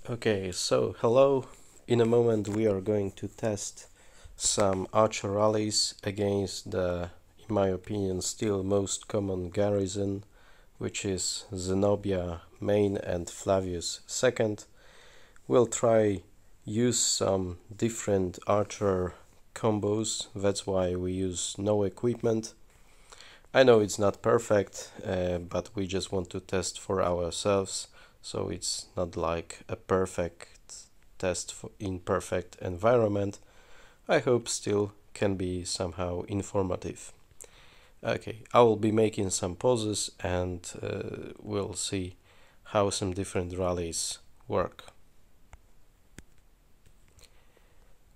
Okay, so hello. In a moment we are going to test some archer rallies against the, in my opinion, still most common garrison, which is Zenobia main and Flavius second. We'll try use some different archer combos, that's why we use no equipment. I know it's not perfect, but we just want to test for ourselves, so it's not like a perfect test in perfect environment. I hope still can be somehow informative. Okay, I will be making some pauses and we'll see how some different rallies work.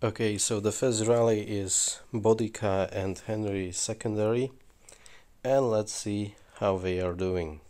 Okay, so the first rally is Bodica and Henry secondary, and let's see how they are doing.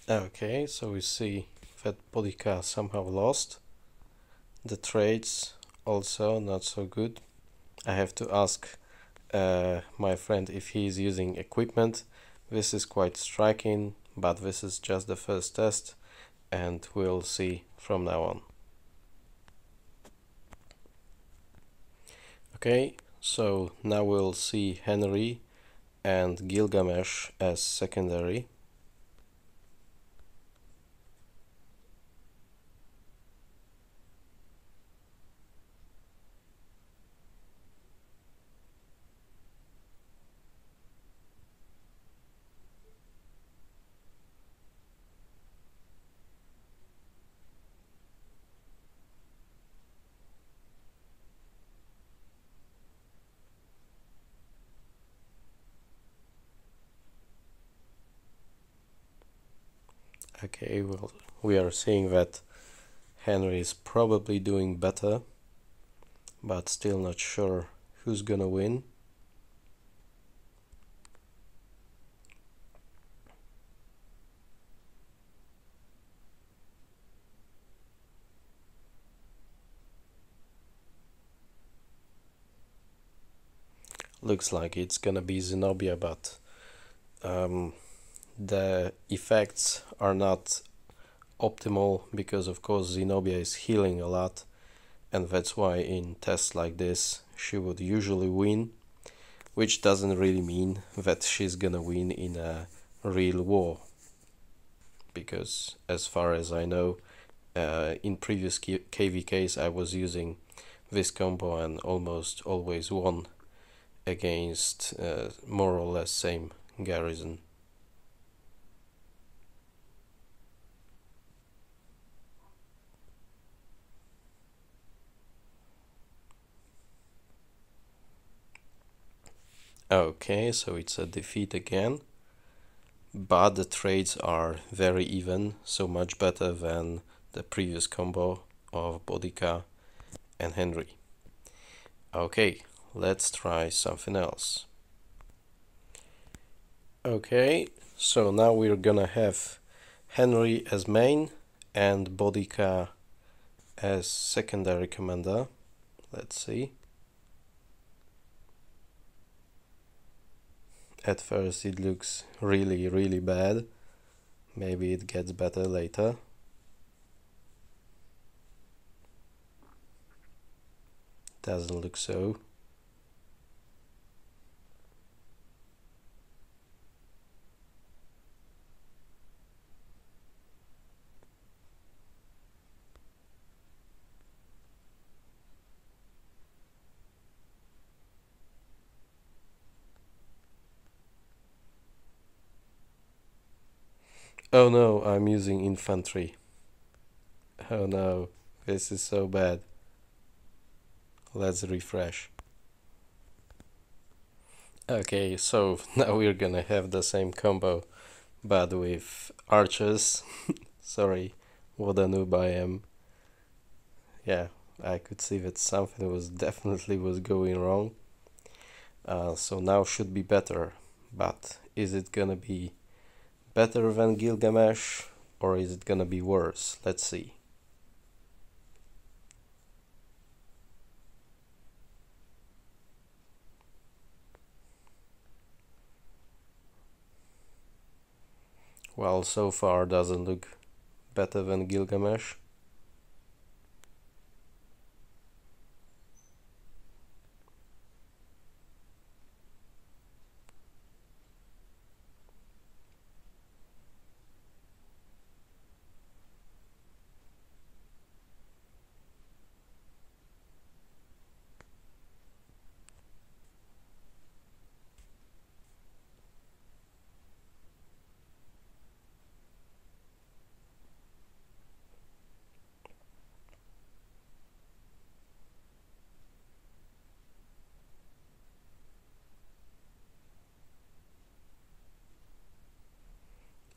Okay, so we see that Bodica somehow lost. The trades also not so good. I have to ask my friend if he is using equipment. This is quite striking, but this is just the first test and we'll see from now on. Okay, so now we'll see Henry and Gilgamesh as secondary. Okay, well, we are seeing that Henry is probably doing better, but still not sure who's gonna win. Looks like it's gonna be Zenobia, but the effects are not optimal because of course Zenobia is healing a lot, and that's why in tests like this she would usually win, which doesn't really mean that she's gonna win in a real war, because as far as I know, in previous KVKs I was using this combo and almost always won against more or less same garrison. Okay, so it's a defeat again, but the trades are very even, so much better than the previous combo of Bodica and Henry. Okay, let's try something else. Okay, so now we're gonna have Henry as main and Bodica as secondary commander. Let's see. At first it looks really bad. Maybe it gets better later. Doesn't look so. Oh no, I'm using infantry. Oh no, this is so bad. Let's refresh. Okay, so now we're gonna have the same combo, but with archers. Sorry, what a noob I am. Yeah, I could see that something was definitely going wrong. So now should be better, but is it gonna be better than Gilgamesh, or is it gonna be worse? Let's see. Well, so far doesn't look better than Gilgamesh.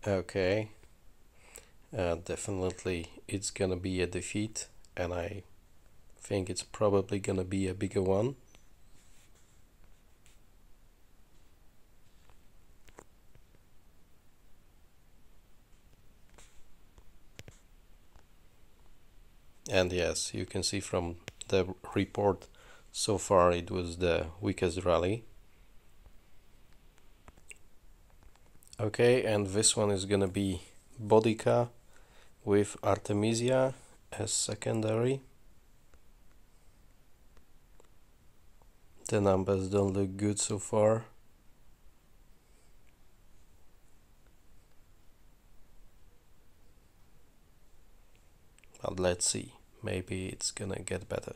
Okay, definitely it's gonna be a defeat, and I think it's probably gonna be a bigger one. And yes, you can see from the report so far it was the weakest rally. Okay, and this one is gonna be Bodica with Artemisia as secondary. The numbers don't look good so far. But let's see, maybe it's gonna get better.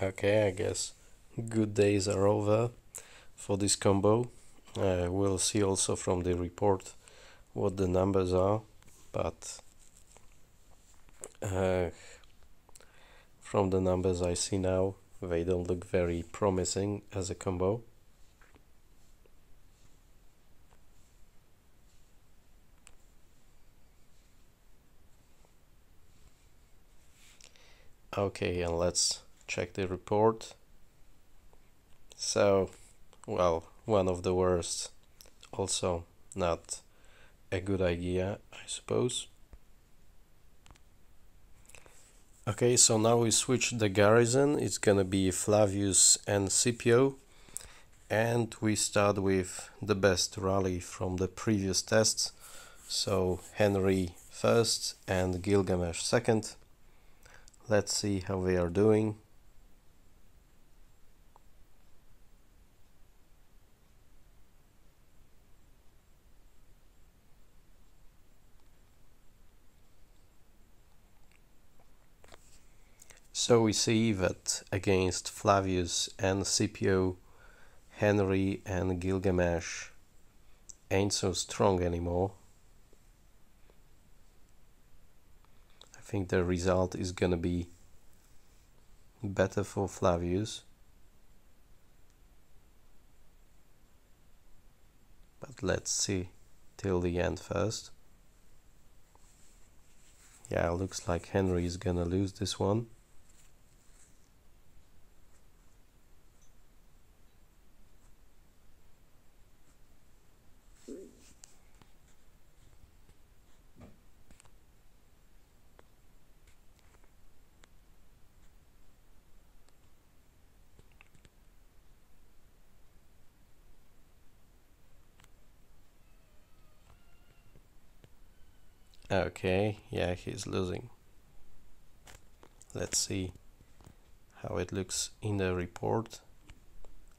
Okay, I guess good days are over for this combo. We'll see also from the report what the numbers are, but from the numbers I see now, they don't look very promising as a combo. Okay, and let's check the report. So, well, one of the worst, also not a good idea, I suppose. Okay, so now we switch the garrison. It's gonna be Flavius and Scipio, and we start with the best rally from the previous tests. So Henry first and Gilgamesh second. Let's see how they are doing. So we see that against Flavius and Scipio, Henry and Gilgamesh ain't so strong anymore. think the result is gonna be better for Flavius. But let's see till the end first. Yeah, looks like Henry is gonna lose this one. Okay, yeah, he's losing. Let's see how it looks in the report.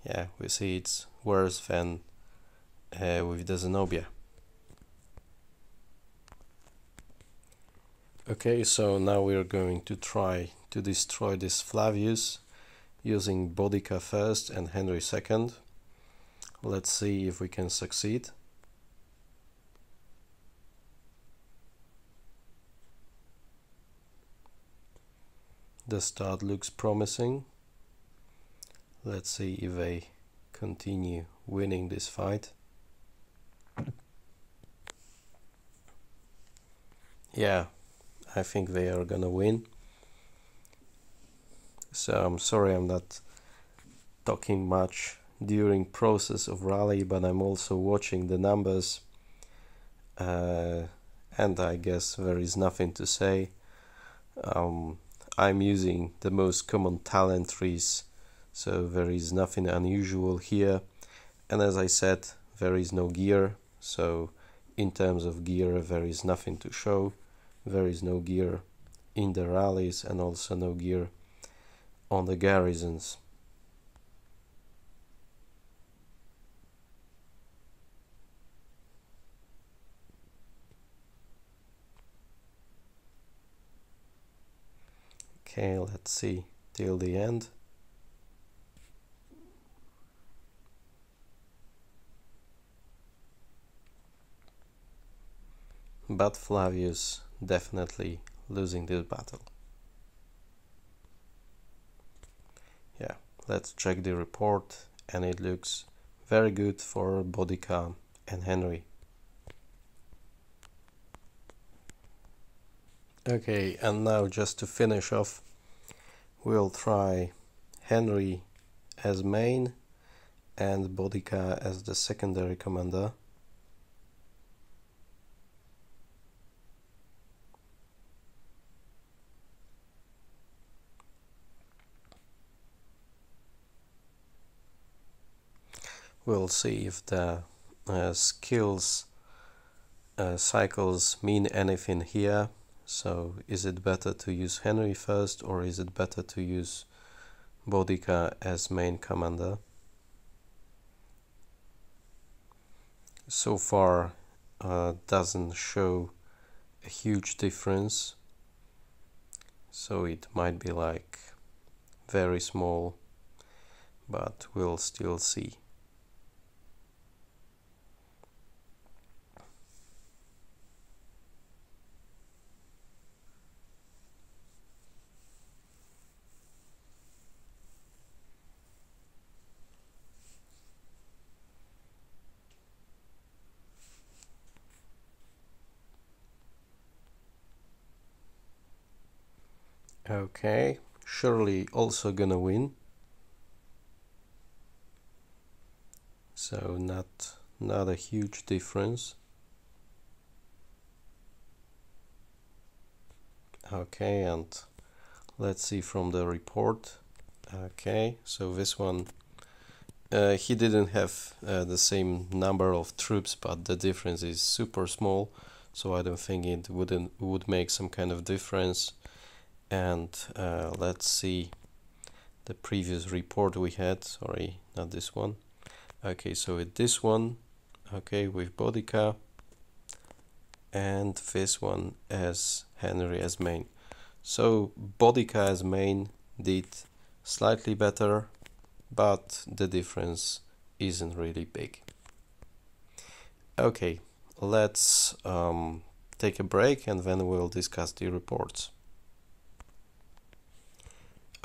Yeah, we see it's worse than with the Zenobia. Okay, so now we are going to try to destroy this Flavius using Bodica first and Henry second. Let's see if we can succeed. The start looks promising. Let's see if they continue winning this fight. Yeah, I think they are gonna win. So I'm sorry I'm not talking much during process of rally, but I'm also watching the numbers, and I guess there is nothing to say. I'm using the most common talent trees, so there is nothing unusual here, and as I said, there is no gear, so in terms of gear there is nothing to show. There is no gear in the rallies and also no gear on the garrisons. Okay, let's see till the end. But Flavius definitely losing this battle. Yeah, let's check the report, and it looks very good for Bodica and Henry. Okay, and now just to finish off, we'll try Henry as main and Bodica as the secondary commander. We'll see if the skills cycles mean anything here. So is it better to use Henry first, or is it better to use Bodica as main commander? So far doesn't show a huge difference, so it might be like very small, but we'll still see. Okay, Shirley also gonna win, so not a huge difference. Okay, and let's see from the report. Okay, so this one he didn't have the same number of troops, but the difference is super small, so I don't think it would make some kind of difference. And let's see the previous report we had. Sorry, not this one. Okay, so with this one, okay, with Bodica, and this one as Henry as main. So Bodica as main did slightly better, but the difference isn't really big. Okay, let's take a break and then we'll discuss the reports.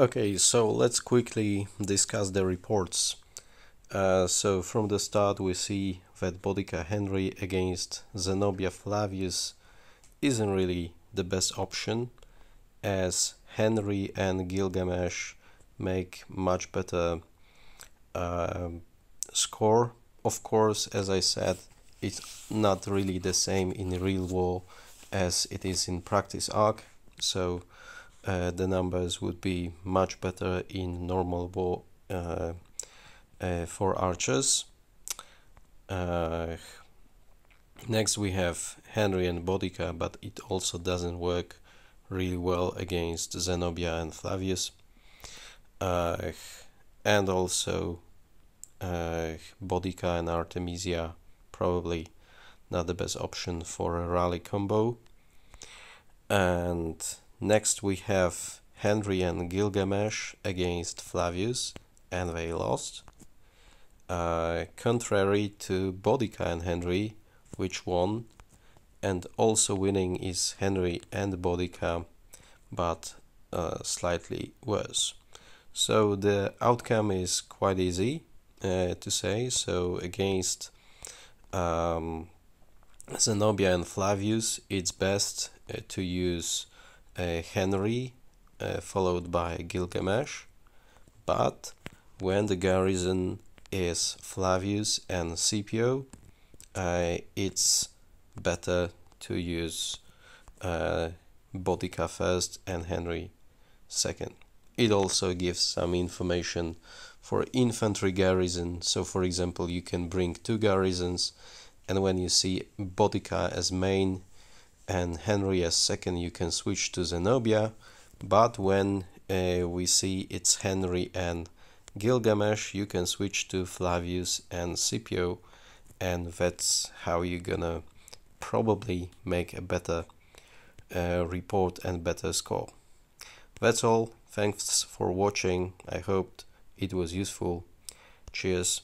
Okay, so let's quickly discuss the reports. So from the start we see that Boudica Henry against Zenobia Flavius isn't really the best option, as Henry and Gilgamesh make much better score. Of course, as I said, it's not really the same in real war as it is in practice arc, so the numbers would be much better in normal war for archers. Next we have Henry and Boudica, but it also doesn't work really well against Zenobia and Flavius. And also Boudica and Artemisia, probably not the best option for a rally combo. And next we have Henry and Gilgamesh against Flavius, and they lost. Contrary to Boudica and Henry, which won, and also winning is Henry and Boudica, but slightly worse. So the outcome is quite easy to say. So against Zenobia and Flavius, it's best to use Henry followed by Gilgamesh, but when the garrison is Flavius and Scipio, it's better to use Boudica first and Henry second. It also gives some information for infantry garrison. So for example, you can bring two garrisons, and when you see Boudica as main and Henry as second, you can switch to Zenobia. But when we see it's Henry and Gilgamesh, you can switch to Flavius and Scipio, and that's how you're gonna probably make a better report and better score. That's all. Thanks for watching. I hoped it was useful. Cheers.